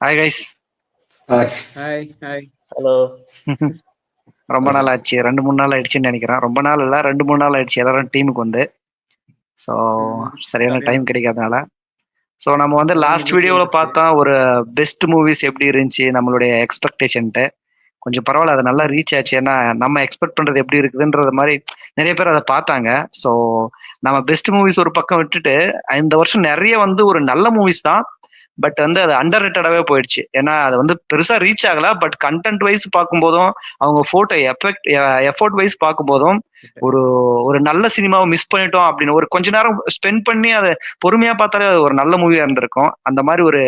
Hi guys. Hi. Hi hi. Hello. ரொம்ப நாள் ஆச்சு, 2-3 நாள் ஆயிடுச்சுன்னு நினைக்கிறேன். ரொம்ப நாள் இல்லை, 2-3 நாள் ஆயிடுச்சு எல்லாரும் டீமுக்கு வந்து. ஸோ சரியான டைம் கிடைக்காதனால. ஸோ நம்ம வந்து லாஸ்ட் வீடியோவில் பார்த்தா ஒரு பெஸ்ட் மூவிஸ் எப்படி இருந்துச்சு நம்மளுடைய எக்ஸ்பெக்டேஷன்ட்டு. கொஞ்சம் பரவாயில்ல, அது நல்லா ரீச் ஆச்சு. ஏன்னா நம்ம எக்ஸ்பெக்ட் பண்ணுறது எப்படி இருக்குதுன்றது மாதிரி நிறைய பேர் அதை பார்த்தாங்க. ஸோ நம்ம பெஸ்ட் மூவிஸ் ஒரு பக்கம் விட்டுட்டு இந்த வருஷம் நிறைய வந்து ஒரு நல்ல மூவிஸ் தான். பட் வந்து அது அண்டர் ரேட்டடாகவே போயிடுச்சு. ஏன்னா அது வந்து பெருசாக ரீச் ஆகலை. பட் கண்டென்ட் வைஸ் பார்க்கும்போதும் அவங்க ஃபோட்டோ எஃபோர்ட் வைஸ் பார்க்கும்போதும் ஒரு ஒரு நல்ல சினிமாவை மிஸ் பண்ணிட்டோம் அப்படின்னு ஒரு கொஞ்ச நேரம் ஸ்பெண்ட் பண்ணி அதை பொறுமையா பார்த்தாலே ஒரு நல்ல மூவியா இருந்திருக்கும். அந்த மாதிரி ஒரு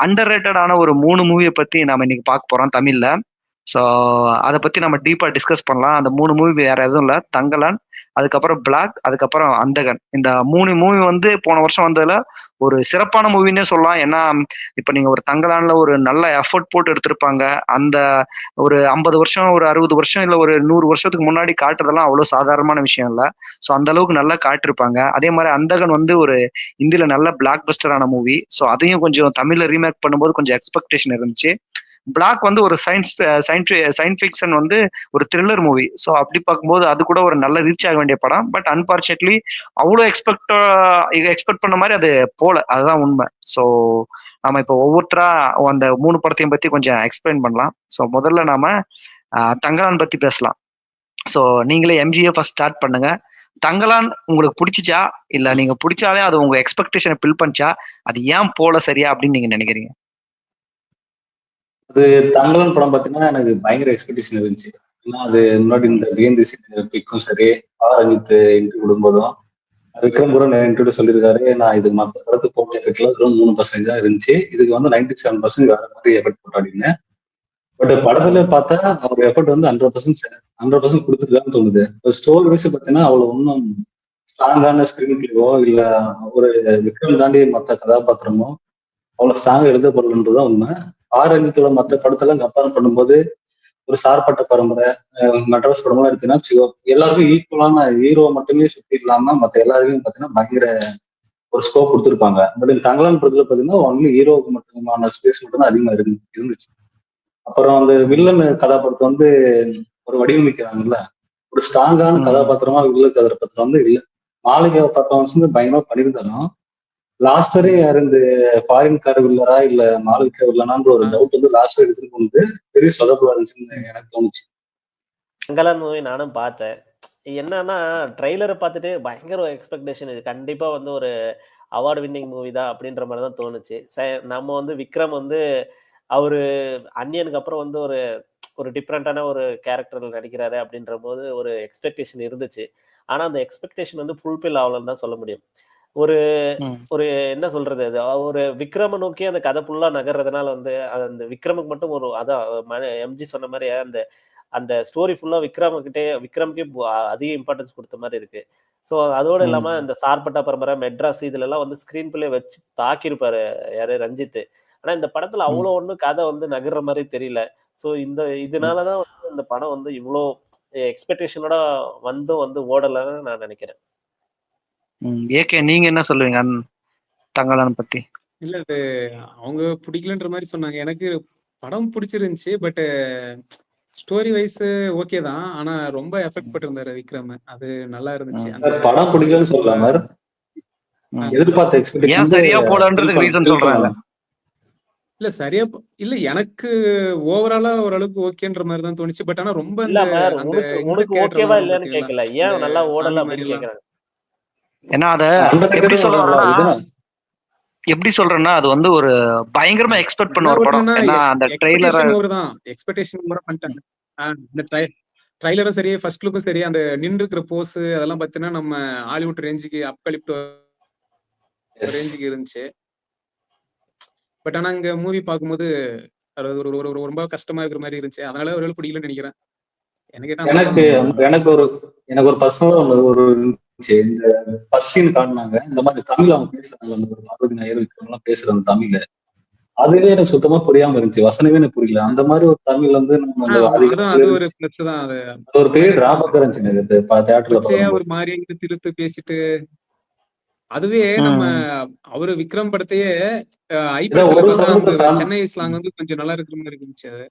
அண்டர் ரேட்டடான ஒரு 3 மூவியை பத்தி நாம இன்னைக்கு பார்க்க போறோம் தமிழ்ல. ஸோ அதை பத்தி நம்ம டீப்பா டிஸ்கஸ் பண்ணலாம். அந்த 3 மூவி வேற எதுவும் இல்லை, தங்கலான், அதுக்கப்புறம் பிளாக், அதுக்கப்புறம் அந்தகன். இந்த 3 மூவி வந்து போன வருஷம் வந்ததுல ஒரு சிறப்பான மூவின்னே சொல்லலாம். ஏன்னா இப்ப நீங்க ஒரு தங்கலான்ல ஒரு நல்ல எஃபர்ட் போட்டு எடுத்திருப்பாங்க. அந்த ஒரு 50 வருஷம், ஒரு 60 வருஷம், இல்ல ஒரு 100 வருஷத்துக்கு முன்னாடி காட்டுறதெல்லாம் அவ்வளவு சாதாரணமான விஷயம் இல்லை. ஸோ அந்த அளவுக்கு நல்லா காட்டிருப்பாங்க. அதே மாதிரி அந்தகன் வந்து ஒரு இந்தியில நல்ல பிளாக் பஸ்டரான மூவி. ஸோ அதையும் கொஞ்சம் தமிழ்ல ரீமேக் பண்ணும்போது கொஞ்சம் எக்ஸ்பெக்டேஷன் இருந்துச்சு. பிளாக் வந்து ஒரு சயின்ஸ் ஃபிக்ஷன் வந்து ஒரு த்ரில்லர் மூவி. ஸோ அப்படி பார்க்கும்போது அது கூட ஒரு நல்ல ரீச் ஆக வேண்டிய படம். பட் அன்பார்ச்சுனேட்லி அவ்வளோ எக்ஸ்பெக்ட் பண்ண மாதிரி அது போல, அதுதான் உண்மை. ஸோ நம்ம இப்போ ஒவ்வொருத்தரா அந்த 3 படத்தையும் பத்தி கொஞ்சம் எக்ஸ்பிளைன் பண்ணலாம். ஸோ முதல்ல நாம தங்கலான் பத்தி பேசலாம். ஸோ நீங்களே எம்ஜிஏ ஃபர்ஸ்ட் ஸ்டார்ட் பண்ணுங்க. தங்கலான் உங்களுக்கு பிடிச்சிச்சா, இல்ல நீங்க பிடிச்சாலே அது உங்க எக்ஸ்பெக்டேஷனை பில் பண்ணிச்சா, அது ஏன் போல சரியா அப்படின்னு நீங்க நினைக்கிறீங்க? அது தங்கலான் படம் பார்த்தீங்கன்னா எனக்கு பயங்கர எக்ஸ்பெக்டேஷன் இருந்துச்சு. ஏன்னா அது முன்னாடி இந்த பிஎன்டி பிக்கும் சரி, ரஞ்சித் இன்டர்வியூ விடும்போதும் விக்ரம் கூட இன்டர்வியூ சொல்லியிருக்காரு, நான் இது மற்ற படத்துக்கு போட்ட எஃபெக்ட்ல வெறும் 3% தான் இருந்துச்சு, இதுக்கு வந்து 97% வேற மாதிரி எஃபெக்ட் போட்டோம் அப்படின்னு. பட் படத்துல பார்த்தா அவர் எஃபர்ட் வந்து 100% கொடுத்துருக்கான்னு தோணுது. ஸ்டோரி வைஸ் பார்த்தீங்கன்னா அவ்வளவு ஒன்றும் ஸ்ட்ராங்கான ஸ்கிரீன் பிளேவோ இல்ல ஒரு விக்ரம் தாண்டி மற்ற கதாபாத்திரமோ அவ்வளவு ஸ்ட்ராங்கா எழுதப்படலன்றதுதான் உண்மை. ரஞ்சித்தோட மற்ற படத்தெல்லாம் கம்பேர் பண்ணும்போது ஒரு சார்பட்ட பரம்பரை, மெட்ராஸ் படமெல்லாம் எடுத்தீங்கன்னா எல்லாருக்கும் ஈக்குவலான ஹீரோ மட்டுமே சுத்தி இல்லாம மற்ற எல்லாருக்கும் பாத்தீங்கன்னா பயங்கர ஒரு ஸ்கோப் கொடுத்துருப்பாங்க. பட் இந்த தங்கலான் படத்துல பாத்தீங்கன்னா ஒன்லி ஹீரோவுக்கு மட்டுமான ஸ்பேஸ் மட்டும் தான் அதிகமா இருந்துச்சு. அப்புறம் அந்த வில்லன் கதாபாத்திரத்தை வந்து ஒரு வடிவமைக்கிறாங்கல்ல, ஒரு ஸ்ட்ராங்கான கதாபாத்திரமா வில்லன் கதாபாத்திரம் வந்து இல்ல. மாளிகை பர்ஃபார்மன்ஸ் வந்து பயங்கரமா பண்ணியிருந்தாலும் லாஸ்ட் வரை யாரு இந்த ஃபாரின் கார் வில்லரா இல்ல மாளிகை வில்லனான்ற ஒரு டவுட் வந்து லாஸ்ட் வரை எடுத்துட்டு போனது பெரிய சொதப்பலா இருந்துச்சுன்னு எனக்கு தோணுச்சு. தங்கலான் மூவி நானும் பார்த்தேன். என்னன்னா ட்ரெய்லரை பார்த்துட்டு பயங்கர எக்ஸ்பெக்டேஷன், இது கண்டிப்பா வந்து ஒரு அவார்டு வின்னிங் மூவி தான் அப்படின்ற மாதிரி தான் தோணுச்சு. நம்ம வந்து விக்ரம் வந்து அவரு அன்னியனுக்கு அப்புறம் வந்து ஒரு ஒரு டிஃப்ரெண்டான ஒரு கேரக்டர்ல நடிக்கிறாரு அப்படின்ற போது ஒரு எக்ஸ்பெக்டேஷன் இருந்துச்சு. ஆனா அந்த எக்ஸ்பெக்டேஷன் வந்து ஃபுல்ஃபில் ஆகலன்னு தான் சொல்ல முடியும். ஒரு ஒரு என்ன சொல்றது, அது ஒரு விக்ரம நோக்கி அந்த கதை ஃபுல்லா நகர்றதுனால வந்து அந்த விக்ரமுக்கு மட்டும் ஒரு அதான் எம்ஜி சொன்ன மாதிரி அந்த அந்த ஸ்டோரி ஃபுல்லா விக்ரமுக்கே அதிக இம்பார்ட்டன்ஸ் கொடுத்த மாதிரி இருக்கு. ஸோ அதோடு இல்லாம இந்த சார்பட்டா பரம்பரை, மெட்ராஸ் இதுல எல்லாம் வந்து ஸ்கிரீன் பிளே வச்சு தாக்கியிருப்பாரு யாரு, ரஞ்சித். ஆனா இந்த படத்துல அவ்வளோ ஒன்றும் கதை வந்து நகர்ற மாதிரி தெரியல. ஸோ இதனாலதான் வந்து இந்த படம் வந்து இவ்வளோ எக்ஸ்பெக்டேஷனோட வந்து ஓடலன்னு நான் நினைக்கிறேன். ஏகே நீங்க என்ன சொல்லுவீங்க தங்கலான் பத்தி? இல்ல அது அவங்க பிடிக்கலன்ற மாதிரி சொன்னாங்க. எனக்கு படம் பிடிச்சிருந்துச்சு. பட் ஸ்டோரி வைஸ் ஓகே தான். ஆனா ரொம்ப எஃபெக்ட் பட்டிருந்தாரு விக்ரம், அது நல்லா இருந்துச்சு. அந்த படம் பிடிக்கலன்னு சொல்லலாமா, எதிர்பார்த்த எக்ஸ்பெக்டேஷன் சரியா போலன்றதுக்கு ரீசன் சொல்றாங்க. இல்ல சரியா இல்ல, எனக்கு ஓவராலா ஓரளவுக்கு ஓகேன்ற மாதிரி தான் தோணுச்சு. பட் ஆனா ரொம்ப ஓகேவா இல்லன்னு கேட்கல, ஏன் நல்லா ஓடல அப்படின்னு கேக்குறாங்க. ஏன்னா அத எப்படி சொல்றேன்னா அது வந்து ஒரு பயங்கரமா எக்ஸ்பெக்ட் பண்ண ஒரு படம். ஏன்னா அந்த ட்ரெய்லர் தான் எக்ஸ்பெக்டேஷன் ஓவர் பண்ணிட்டாங்க. அந்த ட்ரைலரும் சரி, ஃபர்ஸ்ட் லுக்கும் சரி, அந்த நின்று இருக்கிற போஸ் அதெல்லாம் பார்த்தீங்கன்னா நம்ம ஹாலிவுட் ரேஞ்சுக்கு அப்கலிப்ட் ரேஞ்சுக்கு இருந்துச்சு. பட் ஆனா இங்க மூவி பார்க்கும்போது ரொம்ப கஷ்டமா இருக்கிற மாதிரி இருந்துச்சு. அதனால ஒரு பிடிக்கலன்னு நினைக்கிறேன். எனக்கு ஒரு பர்சனலா ஒரு இந்த ஃபர்ஸ்ட் சீன் காட்டினாங்க. இந்த மாதிரி தமிழ் அவங்க பேசுறாங்க, அந்த ஒரு பார்வதி நாயர் விக்ரம்லாம் பேசுறாங்க தமிழ்ல. அதுவே எனக்கு சுத்தமா புரியாம இருந்துச்சு, வசனமே எனக்கு புரியல. அந்த மாதிரி ஒரு தமிழ் வந்து நம்ம ஒரு பெரிய டிராபக்கா இருந்துச்சு எனக்கு தியேட்டர்ல. ஒரு மாதிரி திருத்து பேசிட்டு அதுவே நம்ம அவரு விக்ரம் படத்தையே ஐபடத்துல ஒரு பார்த்தா சமூகத்தை அந்த சென்னை ஸ்லாங் வந்து கொஞ்சம் நல்லா இருக்கிற மாதிரி இருந்துச்சு அது.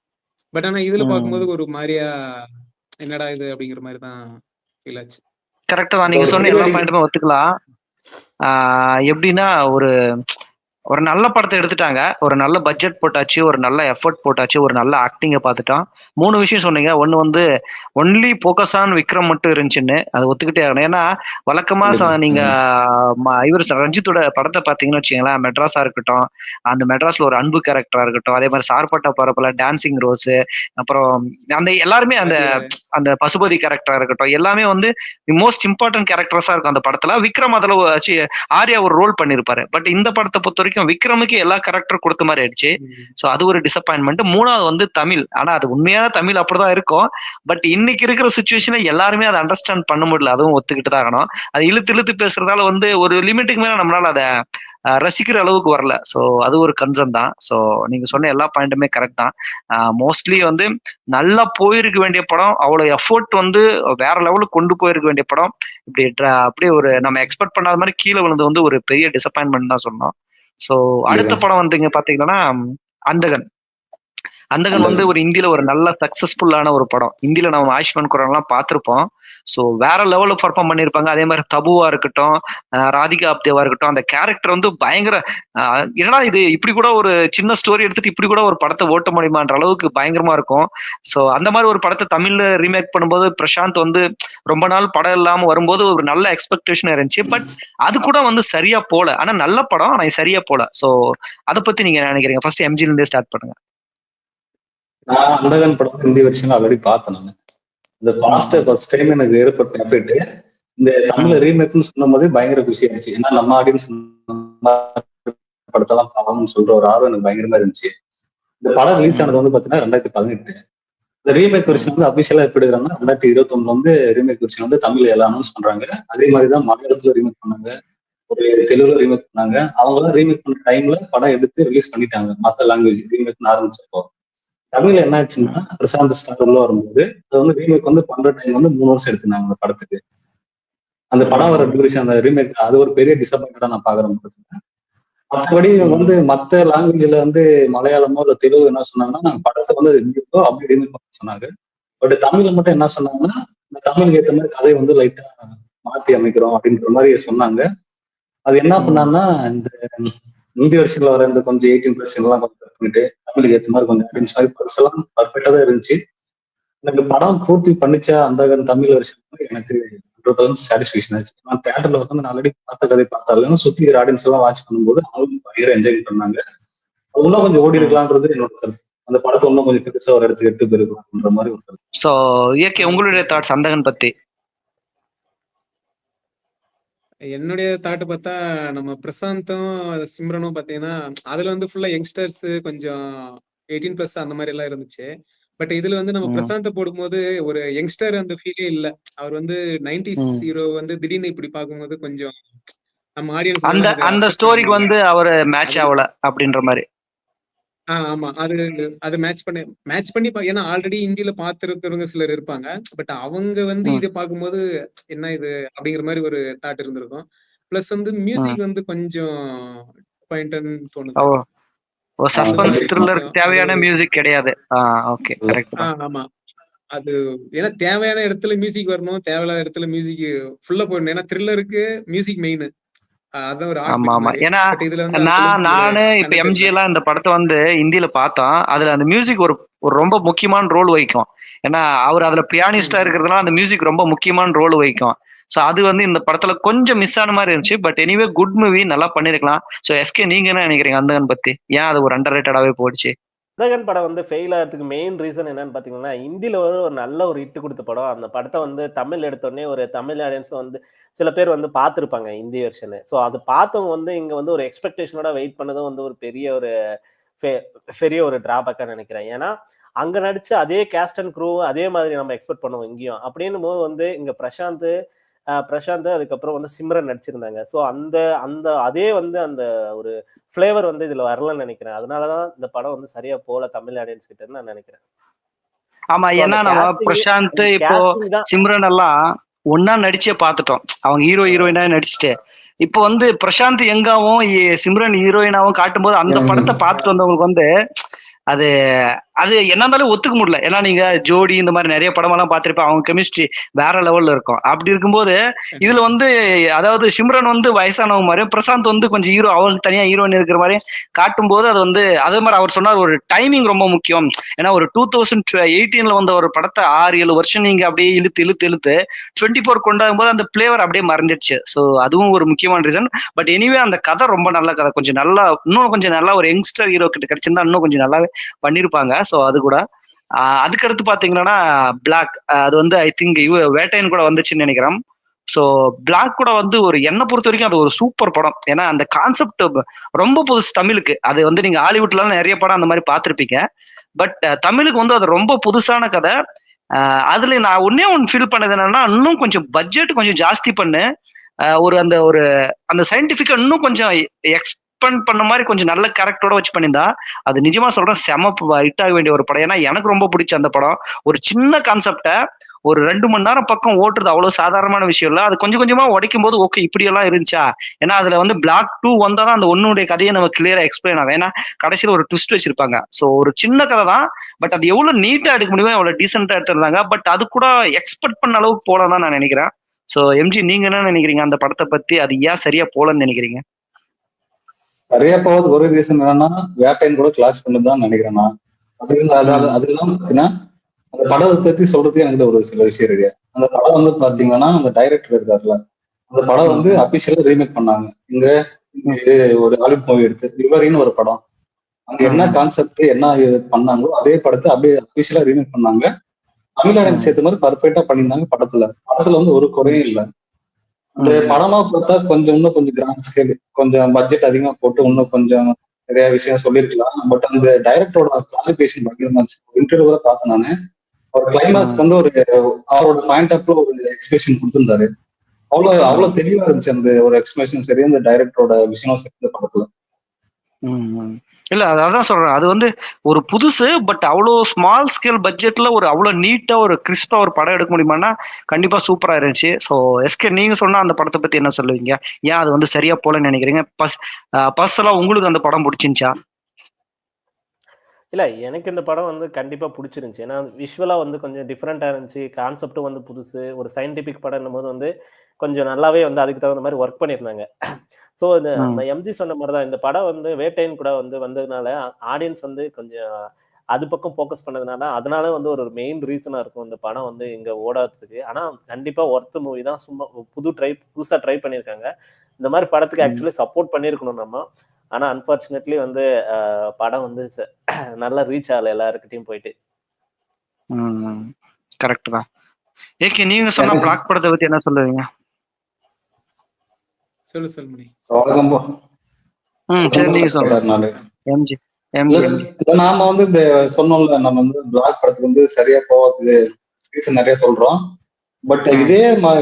பட் ஆனா இதுல பார்க்கும்போது ஒரு மாதிரியா என்னடா இது அப்படிங்கிற மாதிரி தான் ஃபீல் ஆச்சு. கரெக்ட் தான், நீங்க சொன்ன எல்லா பாயிண்ட்டுமே ஒத்துக்கலாம். எப்படின்னா ஒரு நல்ல படத்தை எடுத்துட்டாங்க, ஒரு நல்ல பட்ஜெட் போட்டாச்சு, ஒரு நல்ல எஃபர்ட் போட்டாச்சு, ஒரு நல்ல ஆக்டிங்கை பார்த்துட்டோம். 3 விஷயம் சொன்னீங்க. ஒன்று வந்து ஒன்லி ஃபோக்கஸ் ஆன் விக்ரம் மட்டும் இருந்துச்சுன்னு அது ஒத்துக்கிட்டே ஆகணும். ஏன்னா வழக்கமா நீங்க இவர் ரஞ்சித்தோட படத்தை பார்த்தீங்கன்னு வச்சுங்களேன், மெட்ராஸா இருக்கட்டும், அந்த மெட்ராஸ்ல ஒரு அன்பு கேரக்டரா இருக்கட்டும், அதே மாதிரி சார்பட்டா பரப்பல டான்சிங் ரோஸ், அப்புறம் அந்த எல்லாருமே அந்த அந்த பசுபதி கேரக்டரா இருக்கட்டும், எல்லாமே வந்து மோஸ்ட் இம்பார்ட்டன்ட் கேரக்டர்ஸா இருக்கும் அந்த படத்துல. விக்ரம் அதுல ஆர்யா ஒரு ரோல் பண்ணிருப்பாரு. பட் இந்த படத்தை பொறுத்த வரைக்கும் விக்ரமுக்கு எல்லா கேரக்டர் கொடுத்த மாதிரி ஆயிடுச்சு. சோ அது ஒரு டிசப்பாயின்மெண்ட். 3வது வந்து தமிழ். ஆனா அது உண்மையான தமிழ் அப்படிதான் இருக்கும். பட் இன்னைக்கு இருக்கிற சுச்சுவேஷன்ல எல்லாருமே அதை அண்டர்ஸ்டாண்ட் பண்ண முடியல, அதுவும் ஒத்துக்கிட்டு தான் ஆகணும். அது இழுத்து இழுத்து பேசுறதால வந்து ஒரு லிமிட்டுக்கு மேல நம்மளால அதை ரசிக்கிற அளவுக்கு வரல. ஸோ அது ஒரு கன்சர்ன் தான். ஸோ நீங்க சொன்ன எல்லா பாயிண்ட்டுமே கரெக்ட் தான். மோஸ்ட்லி வந்து நல்லா போயிருக்க வேண்டிய படம், அவ்வளோ எஃபோர்ட் வந்து வேற லெவலுக்கு கொண்டு போயிருக்க வேண்டிய படம் இப்படி அப்படியே ஒரு நம்ம எக்ஸ்பெக்ட் பண்ணாத மாதிரி கீழே விழுந்து வந்து ஒரு பெரிய டிசப்பாயின்மெண்ட் தான் சொன்னோம். ஸோ அடுத்த படம் வந்து இங்க பாத்தீங்கன்னா அந்தகன். அந்தகன் வந்து ஒரு இந்தியில ஒரு நல்ல சக்சஸ்ஃபுல்லான ஒரு படம். இந்தியில நம்ம ஆயுஷ்மான் குரான்லாம் பார்த்திருப்போம். ஸோ வேற லெவல்ல பர்ஃபார்ம் பண்ணியிருப்பாங்க. அதே மாதிரி தபுவா இருக்கட்டும், ராதிகா அப்தேவா இருக்கட்டும், அந்த கேரக்டர் வந்து பயங்கர என்னடா இது இப்படி கூட ஒரு சின்ன ஸ்டோரி எடுத்துட்டு இப்படி கூட ஒரு படத்தை ஓட்ட முடியுமான்ற அளவுக்கு பயங்கரமா இருக்கும். ஸோ அந்த மாதிரி ஒரு படத்தை தமிழ்ல ரீமேக் பண்ணும்போது பிரசாந்த் வந்து ரொம்ப நாள் படம் இல்லாம வரும்போது ஒரு நல்ல எக்ஸ்பெக்டேஷன் இருந்துச்சு. பட் அது கூட வந்து சரியா போல. ஆனா நல்ல படம், ஆனா சரியா போல. ஸோ அதை பத்தி நீங்க நினைக்கிறீங்க? ஃபர்ஸ்ட் எம்ஜில இருந்தே ஸ்டார்ட் பண்ணுங்க. நான் அந்தகன் படம் ஹிந்தி வெர்ஷன் ஆல்ரெடி பார்த்தேன். நான் இந்த ஃபர்ஸ்ட் டைம் எனக்கு ஏற்பட்ட எஃபெக்ட் இந்த தமிழ் ரீமேக்னு சொன்னும் போது பயங்கர குஷி ஆயிடுச்சு. ஏன்னா நம்ம ஆடியன்ஸ் படத்தெல்லாம் பார்க்கணும்னு சொல்ற ஒரு ஆர்வம் எனக்கு பயங்கரமா இருந்துச்சு. இந்த படம் ரிலீஸ் ஆனது வந்து பாத்தீங்கன்னா 2018. இந்த ரீமேக் வெர்ஷன் வந்து அபிஷியலா எப்படி எடுக்கிறாங்கன்னா 2021 வந்து ரீமேக் வெர்ஷன் வந்து தமிழ்ல எல்லாம் அனௌன்ஸ் பண்றாங்க. அதே மாதிரிதான் மலையாளத்துல ரீமேக் பண்ணாங்க, ஒரு தெலுங்குல ரீமேக் பண்ணாங்க. அவங்க எல்லாம் ரீமேக் பண்ண டைம்ல படம் எடுத்து ரிலீஸ் பண்ணிட்டாங்க. மற்ற லாங்குவேஜ் ரீமேக் ஆரம்பிச்சப்போ தமிழ்ல என்ன ஆச்சுன்னா பிரசாந்த் ஸ்டார் உள்ள வரும்போது அது வந்து ரீமேக் வந்து பண்ற டைம் வந்து 3 வருஷம் எடுத்துனாங்க அந்த படத்துக்கு. அந்த படம் வர டியூரேஷன் அந்த ரீமேக் அது ஒரு பெரிய டிசப்பாயிண்டா நான் பாக்குறேன் படத்துல. மற்றபடி வந்து மற்ற லாங்குவேஜ்ல வந்து மலையாளமோ இல்ல தெலுங்கு என்ன சொன்னாங்கன்னா நாங்க படத்தை வந்து அப்படி ரீமேக் பண்ண சொன்னாங்க. பட் தமிழ்ல மட்டும் என்ன சொன்னாங்கன்னா இந்த தமிழுக்கு ஏற்ற மாதிரி கதையை வந்து லைட்டா மாத்தி அமைக்கிறோம் அப்படின்ற மாதிரி சொன்னாங்க. அது என்ன பண்ணாங்கன்னா இந்த இந்தி வருஷத்துல வர இந்த கொஞ்சம் 18+ எல்லாம் கொஞ்சம் பண்ணிட்டு தமிழுக்கு ஏற்ற மாதிரி கொஞ்சம் அப்படின்னு சொல்லி பர்செல்லாம் பர்ஃபெக்டா தான் இருந்துச்சு. எனக்கு படம் பூர்த்தி பண்ணிச்சா அந்த தமிழ் வருஷம் எனக்கு சாட்டிஸ்ஃபேக்ஷன் ஆச்சு. நான் தியேட்டர்ல வந்து நான் ஆல்ரெடி பார்த்த கதை பார்த்தாலும் சுத்தி ஆடியன்ஸ் எல்லாம் வாட்ச் பண்ணும்போது அவங்க பயங்கர என்ஜாய் பண்ணாங்க. அது இன்னும் கொஞ்சம் ஓடி இருக்கலான்றது என்னோட கருத்து. அந்த படத்தை இன்னும் கொஞ்சம் பெருசா ஒரு இடத்துக்கு எடுத்து போயிருக்கலாம்ன்ற மாதிரி ஒரு கருத்து. சோ இயற்கை உங்களுடைய தாட்ஸ் அந்தகன் பத்தி? என்னுடைய தாட்டு பார்த்தா நம்ம பிரசாந்தும் சிம்ரனும் பாத்தீங்கன்னா அதுல வந்து ஃபுல்லா யங்ஸ்டர்ஸ் கொஞ்சம் 18+ அந்த மாதிரி எல்லாம் இருந்துச்சு. பட் இதுல வந்து நம்ம பிரசாந்த போடும்போது ஒரு யங்ஸ்டர் அந்த ஃபீலே இல்ல. அவர் வந்து 90s ஹீரோ வந்து திடீர்னு இப்படி பார்க்கும்போது கொஞ்சம் நம்ம ஆடியன்ஸ் அந்த ஸ்டோரிக்கு வந்து அவர் மேட்ச் ஆகல அப்படின்ற மாதிரி. ஆமா அது மேட்ச் பண்ணி ஏன்னா ஆல்ரெடி இந்தியில பாத்துருக்கிறவங்க சிலர் இருப்பாங்க. பட் அவங்க வந்து இதை பார்க்கும்போது என்ன இது அப்படிங்கிற மாதிரி ஒரு தாட் இருந்திருக்கும். பிளஸ் வந்து மியூசிக் வந்து கொஞ்சம் டிசப்பாயிண்டட்னு தோணுது. சஸ்பென்ஸ் த்ரில்லர் தேவையான மியூசிக் கிடையாது. ஓகே கரெக்ட் தான். ஆமா அது ஏன்னா தேவையான இடத்துல மியூசிக் வரணும், தேவையில்லாத இடத்துல மியூசிக் ஃபுல்லா போயிடணும். ஏன்னா த்ரில்லருக்கு மியூசிக் மெயின். அதான் ஒரு ஆமா ஆமா. ஏன்னா நானு இப்ப எம்ஜி எல்லாம் இந்த படத்தை வந்து இந்தியில பார்த்தோம். அதுல அந்த மியூசிக் ஒரு ரொம்ப முக்கியமான ரோல் வகிக்கும். ஏன்னா அவர் அதுல பியானிஸ்டா இருக்கிறதுனால அந்த மியூசிக் ரொம்ப முக்கியமான ரோல் வகிக்கும். ஸோ அது வந்து இந்த படத்துல கொஞ்சம் மிஸ் ஆன மாதிரி இருந்துச்சு. பட் எனிவே குட் மூவி, நல்லா பண்ணிருக்கலாம். ஸோ எஸ்கே நீங்க என்ன நினைக்கிறீங்க அந்தகன் பத்தி? ஏன் அது ஒரு அண்டர் ரேட்டடாவே போயிடுச்சு? அந்தகன் படம் வந்து ஃபெயில் ஆகிறதுக்கு மெயின் ரீசன் என்னன்னு பாத்தீங்கன்னா, இந்தியில ஒரு நல்ல ஒரு ஹிட் கொடுத்த படம். அந்த படத்தை வந்து தமிழ் எடுத்தோடனே ஒரு தமிழ் ஆடியன்ஸ் வந்து சில பேர் வந்து பார்த்துருப்பாங்க இந்தி வெர்ஷனு. ஸோ அது பார்த்தவங்க வந்து இங்க வந்து ஒரு எக்ஸ்பெக்டேஷனோட வெயிட் பண்ணதும் வந்து ஒரு பெரிய ஒரு டிராபேக்கா நினைக்கிறேன். ஏன்னா அங்க நடிச்ச அதே கேஸ்ட் அண்ட் க்ரூ அதே மாதிரி நம்ம எக்ஸ்பெக்ட் பண்ணுவோம் இங்கேயும். அப்படின்னும் போது வந்து இங்க பிரசாந்த் அதுக்கப்புறம் வந்து சிம்ரன் நடிச்சிருந்தாங்க. ஸோ அந்த அதே வந்து அந்த ஒரு ஃபிளேவர் வந்து இதுல வரலன்னு நினைக்கிறேன். அதனாலதான் இந்த படம் வந்து சரியா போல தமிழ் ஆடியன்ஸ் கிட்ட நான் நினைக்கிறேன். ஆமா, ஏன்னா நம்ம பிரசாந்த் இப்போ சிம்ரன் எல்லாம் ஒன்னா நடிச்சே பார்த்துட்டோம். அவங்க ஹீரோயினா நடிச்சுட்டு இப்ப வந்து பிரசாந்த் யங்காவும் சிம்ரன் ஹீரோயினாவும் காட்டும்போது அந்த படத்தை பார்த்துட்டு வந்தவங்களுக்கு வந்து அது அது என்ன இருந்தாலும் ஒத்துக்க முடியல. ஏன்னா நீங்க ஜோடி இந்த மாதிரி நிறைய படமெல்லாம் பார்த்திருப்பேன். அவங்க கெமிஸ்ட்ரி வேற லெவல்ல இருக்கும். அப்படி இருக்கும்போது இதுல வந்து அதாவது சிம்ரன் வந்து வயசானவங்க மாதிரியும் பிரசாந்த் வந்து கொஞ்சம் ஹீரோ அவங்களுக்கு தனியா ஹீரோயின் இருக்கிற மாதிரி காட்டும்போது அது வந்து அதே மாதிரி அவர் சொன்னார் ஒரு டைமிங் ரொம்ப முக்கியம். ஏன்னா ஒரு 2018 வந்த ஒரு படத்தை 6-7 வருஷம் நீங்க அப்படியே இழுத்து இழுத்து இழுத்து 24 கொண்டாடும் போது அந்த பிளேவர் அப்படியே மறைஞ்சிடுச்சு. ஸோ அதுவும் ஒரு முக்கியமான ரீசன். பட் எனிவே அந்த கதை ரொம்ப நல்ல கதை. கொஞ்சம் நல்லா இன்னும் கொஞ்சம் நல்லா ஒரு யங்ஸ்டர் ஹீரோ கிட்ட கிடைச்சிருந்தா இன்னும் கொஞ்சம் நல்லாவே பண்ணிருப்பாங்க. ஸோ அது கூட அதுக்கடுத்து பாத்தீங்கன்னா பிளாக் அது வந்து ஐ திங்க் வேட்டையன் கூட வந்துச்சுன்னு நினைக்கிறேன். ஸோ பிளாக் கூட வந்து ஒரு என்னை பொறுத்த வரைக்கும் அது ஒரு சூப்பர் படம். ஏன்னா அந்த கான்செப்ட் ரொம்ப புதுசு தமிழுக்கு. அது வந்து நீங்க ஹாலிவுட்ல நிறைய படம் அந்த மாதிரி பார்த்துருப்பீங்க. பட் தமிழுக்கு வந்து அது ரொம்ப புதுசான கதை. அதுல நான் ஒன்னே ஒன்று ஃபீல் பண்ணது என்னன்னா இன்னும் கொஞ்சம் பட்ஜெட் கொஞ்சம் ஜாஸ்தி பண்ணு ஒரு அந்த சயின்டிபிக்கா இன்னும் கொஞ்சம் எக்ஸ்பெண்ட் பண்ண மாதிரி கொஞ்சம் நல்ல கேரக்டரோட வச்சு பண்ணியிருந்தா அது நிஜமா சொல்றேன் செம ஹிட் ஆக வேண்டிய ஒரு படம். ஏன்னா எனக்கு ரொம்ப பிடிச்ச அந்த படம் ஒரு சின்ன கான்செப்டை ஒரு 2 மணி நேரம் பக்கம் ஓட்டுறது அவ்வளவு சாதாரணமான விஷயம் இல்ல. அது கொஞ்சம் கொஞ்சமா உடைக்கும் போது ஓகே இப்படி எல்லாம் இருந்துச்சா. ஏன்னா அதுல வந்து பிளாக் 2 வந்தாதான் அந்த ஒன்னுடைய கதையை நம்ம கிளியரா எக்ஸ்பிளைன் ஆகும். ஏன்னா கடைசியில் ஒரு ட்விஸ்ட் வச்சிருப்பாங்க. ஸோ ஒரு சின்ன கதை தான். பட் அது எவ்வளவு நீட்டா எடுக்க முடியுமோ எவ்வளவு டீசெண்டா எடுத்திருந்தாங்க. பட் அது கூட எக்ஸ்பெக்ட் பண்ண அளவுக்கு போலதான் நான் நினைக்கிறேன். ஸோ எம்ஜி நீங்க என்ன நினைக்கிறீங்க அந்த படத்தை பத்தி? அது ஏன் சரியா போலன்னு நினைக்கிறீங்க? சரியா போவது ஒரு ரீசன் என்னன்னா வேட்டையன் கூட கிளாஸ் பண்ணுதான் நினைக்கிறேன் நான். அதெல்லாம் பாத்தீங்கன்னா அந்த படத்தை பத்தி சொல்றதுக்கு எனக்கு ஒரு சில விஷயம் இருக்கு. அந்த படம் வந்து பாத்தீங்கன்னா அந்த டைரக்டர் இருக்காருல அந்த படம் வந்து அபிஷியலா ரீமேக் பண்ணாங்க. இங்க ஒரு ஹாலிவுட் மூவி எடுத்து விவரின்னு ஒரு படம். அங்க என்ன கான்செப்ட் என்ன பண்ணாங்களோ அதே படத்தை அப்படியே அபிஷியலா ரீமேக் பண்ணாங்க. தமிழ்நாடு சேர்த்த மாதிரி பர்ஃபெக்டா பண்ணியிருந்தாங்க. படத்துல வந்து ஒரு குறையும் இல்லை. அந்த படமா பார்த்தா இன்னும் கொஞ்சம் கிராண்ட் ஸ்கேல் கொஞ்சம் பட்ஜெட் அதிகமா போட்டு இன்னும் கொஞ்சம் நிறைய விஷயம் சொல்லியிருக்கலாம். பட் அந்த டைரக்டரோட குவாலிஃபிகேஷன் பயங்கரமா இருந்துச்சு. இன்டர்வியூ கூட பார்த்தேன் நானு. அவர் கிளைமேக்ஸ்க்கு வந்து அவரோட பாயிண்ட் ஆஃப்ல ஒரு எக்ஸ்பிரஷன் கொடுத்திருந்தாரு. அவ்வளவு தெளிவா இருந்துச்சு அந்த ஒரு எக்ஸ்பிரஷன் சரி அந்த டைரக்டரோட விஷயம் சரி இந்த படத்துல. இல்ல அதான் சொல்றேன். அது வந்து ஒரு புதுசு பட் அவ்வளோ ஸ்மால் ஸ்கேல் பட்ஜெட்ல ஒரு அவ்வளோ நீட்டா ஒரு கிறிஸ்பா ஒரு படம் எடுக்க முடியுமான்னா கண்டிப்பா சூப்பரா இருந்துச்சு. ஸோ எஸ்கே நீங்க சொன்னா அந்த படத்தை பத்தி என்ன சொல்லுவீங்க? ஏன் அது வந்து சரியா போலன்னு நினைக்கிறீங்க? பர்சனலா உங்களுக்கு அந்த படம் பிடிச்சிருந்துச்சா? இல்ல எனக்கு இந்த படம் வந்து கண்டிப்பா பிடிச்சிருந்துச்சு. ஏன்னா விஷுவலா வந்து கொஞ்சம் டிஃப்ரெண்டா இருந்துச்சு. கான்செப்டும் வந்து புதுசு. ஒரு சயின்டிபிக் படம் போது வந்து கொஞ்சம் நல்லாவே வந்து அதுக்கு தகுந்த மாதிரி ஒர்க் பண்ணியிருந்தாங்க. ஸோ இந்த எம்ஜி சொன்ன மாதிரிதான் இந்த படம் வந்து வேட்டையன் கூட வந்து வந்ததுனால ஆடியன்ஸ் வந்து கொஞ்சம் அது பக்கம் ஃபோக்கஸ் பண்ணதுனால அதனால வந்து ஒரு மெயின் ரீசனா இருக்கும் இந்த படம் வந்து இங்க ஓடாததுக்கு. ஆனா கண்டிப்பா ஒர்த் மூவி தான். சும்மா புதுசா ட்ரை பண்ணியிருக்காங்க. இந்த மாதிரி படத்துக்கு ஆக்சுவலி சப்போர்ட் பண்ணியிருக்கணும் நம்ம. ஆனா அன்பார்ச்சுனேட்லி வந்து படம் வந்து நல்லா ரீச் ஆகல எல்லாருக்கிட்டையும் போயிட்டு. கரெக்ட் தான். ஏகே நீங்க சொன்ன பிளாக் படத்தை பத்தி என்ன சொல்லுவீங்க? சொல்லு செல்மணி. நாம வந்து இந்த சொன்னோம்ல நம்ம வந்து பிளாக் படத்துக்கு வந்து சரியா போவதுக்கு ரீசன் நிறைய சொல்றோம். பட் இதே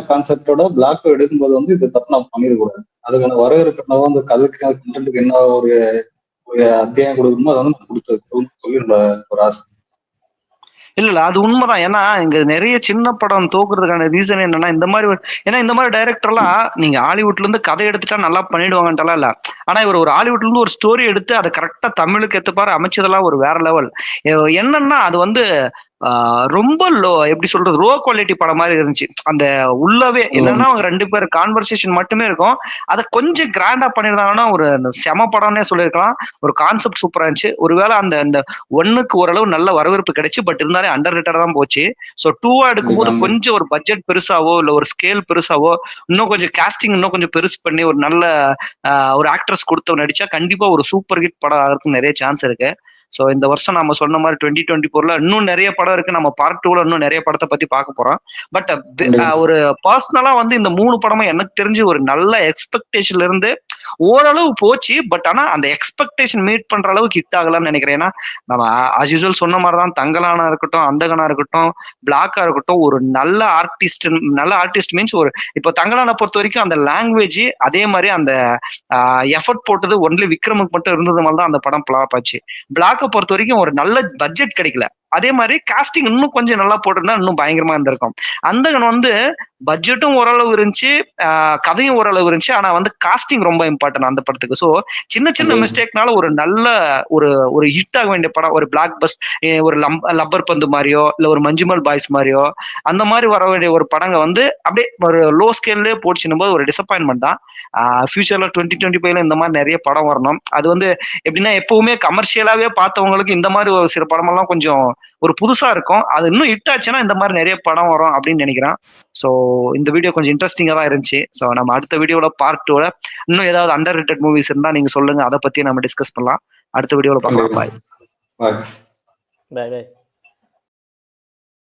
கான்செப்டோட பிளாக் எடுக்கும்போது வந்து இது தப்பு நம்ம பண்ணிடக்கூடாது. அதுக்கான வரவேற்பு என்னவோ அந்த கதைக்கு கண்டென்ட்டுக்கு என்ன ஒரு அத்தியாயம் கொடுக்கணுமோ அதை வந்து கொடுத்தது சொல்லி ஒரு ஆசை. இல்ல அது உண்மைதான். ஏன்னா இங்க நிறைய சின்ன படம் தோக்குறதுக்கான ரீசன் என்னன்னா இந்த மாதிரி டைரக்டர் எல்லாம் நீங்க ஹாலிவுட்ல இருந்து கதை எடுத்துட்டா நல்லா பண்ணிடுவாங்கன்ட்டலாம் இல்ல. ஆனா இவர் ஒரு ஹாலிவுட்ல இருந்து ஒரு ஸ்டோரி எடுத்து அதை கரெக்டா தமிழுக்கு ஏத்தப்பாரு அமைச்சதெல்லாம் ஒரு வேற லெவல். என்னன்னா அது வந்து ரொம்ப எப்படி சொல்றது லோ குவாலிட்டி படம் மாதிரி இருந்துச்சு. அந்த உள்ளவே என்னன்னா அவங்க 2 பேர் கான்வர்சேஷன் மட்டுமே இருக்கும். அதை கொஞ்சம் கிராண்டா பண்ணிருந்தாங்கன்னா ஒரு செம படம்னே சொல்லியிருக்கலாம். ஒரு கான்செப்ட் சூப்பரா இருந்துச்சு. ஒருவேளை அந்த 1க்கு ஓரளவு நல்ல வரவேற்பு கிடைச்சு. பட் இருந்தாலே அண்டர் ரேட்டடா தான் போச்சு. ஸோ 2 எடுக்கும்போது கொஞ்சம் ஒரு பட்ஜெட் பெருசாவோ இல்ல ஒரு ஸ்கேல் பெருசாவோ இன்னும் கொஞ்சம் காஸ்டிங் இன்னும் கொஞ்சம் பெருசு பண்ணி ஒரு நல்ல ஒரு ஆக்ட்ரஸ் கொடுத்து நடிச்சா கண்டிப்பா ஒரு சூப்பர் ஹிட் படம் ஆகிறதுக்கு நிறைய சான்ஸ் இருக்கு. ஸோ இந்த வருஷம் நம்ம சொன்ன மாதிரி 2024ல இன்னும் நிறைய படம் இருக்கு. நம்ம பார்ட் 2ல இன்னும் நிறைய படத்தை பத்தி பார்க்க போறோம். பட் ஒரு பர்சனலா வந்து இந்த 3 படமும் எனக்கு தெரிஞ்சு ஒரு நல்ல எக்ஸ்பெக்டேஷன்ல இருந்து ஓரளவு போச்சு. பட் ஆனா அந்த எக்ஸ்பெக்டேஷன் மீட் பண்ற அளவுக்கு ஹிட் ஆகலாம்னு நினைக்கிறேன். ஏன்னா நம்ம ஆஸ் யூசுவல் சொன்ன மாதிரிதான் தங்கலானா இருக்கட்டும் அந்தகனா இருக்கட்டும் பிளாக்கா இருக்கட்டும் ஒரு நல்ல ஆர்டிஸ்ட் மீன்ஸ் ஒரு இப்போ தங்கலானை பொறுத்த வரைக்கும் அந்த லாங்குவேஜ் அதே மாதிரி அந்த எஃபர்ட் போட்டது ஒன்லி விக்ரமுக்கு மட்டும் இருந்தது மாதிரி தான் அந்த படம் பிளாப் ஆச்சு. பிளாக்கை பொறுத்த வரைக்கும் ஒரு நல்ல பட்ஜெட் கிடைக்கல. அதே மாதிரி காஸ்டிங் இன்னும் கொஞ்சம் நல்லா போட்டிருந்தா இன்னும் பயங்கரமா இருந்திருக்கும். அந்தகன் வந்து பட்ஜெட்டும் ஓரளவு இருந்துச்சு, கதையும் ஓரளவு இருந்துச்சு. ஆனா வந்து காஸ்டிங் ரொம்ப இம்பார்ட்டன்ட் அந்த படத்துக்கு. ஸோ சின்ன சின்ன மிஸ்டேக்னால ஒரு நல்ல ஒரு ஒரு ஹிட் ஆக வேண்டிய படம், ஒரு பிளாக் பஸ்ட், ஒரு லப்பர் பந்து மாதிரியோ இல்ல ஒரு மஞ்சுமல் பாய்ஸ் மாதிரியோ அந்த மாதிரி வர வேண்டிய ஒரு படங்க வந்து அப்படியே ஒரு லோ ஸ்கேல்லே போச்சுன்னும் போது ஒரு டிசப்பாயின்மெண்ட் தான். ஃபியூச்சர்ல 2025ல இந்த மாதிரி நிறைய படம் வரணும். அது வந்து எப்படின்னா எப்பவுமே கமர்ஷியலாவே பார்த்தவங்களுக்கு இந்த மாதிரி ஒரு சில படமெல்லாம் கொஞ்சம் ஒரு புதுசா இருக்கும். அது இன்னும் ஹிட் ஆச்சுன்னா இந்த மாதிரி நிறைய படம் வரும் அப்படின்னு நினைக்கிறேன். ஸோ இந்த வீடியோ கொஞ்சம் இன்ட்ரெஸ்டிங்கா தான் இருந்துச்சு. ஸோ நம்ம அடுத்த வீடியோல பார்ட் 2ல இன்னும் ஏதாவது அண்டர் ரேட்டட் மூவிஸ் இருந்தா நீங்க சொல்லுங்க, அதை பத்தி நம்ம டிஸ்கஸ் பண்ணலாம். அடுத்த வீடியோல பார்க்கலாம். பாய். பாய். Bye by.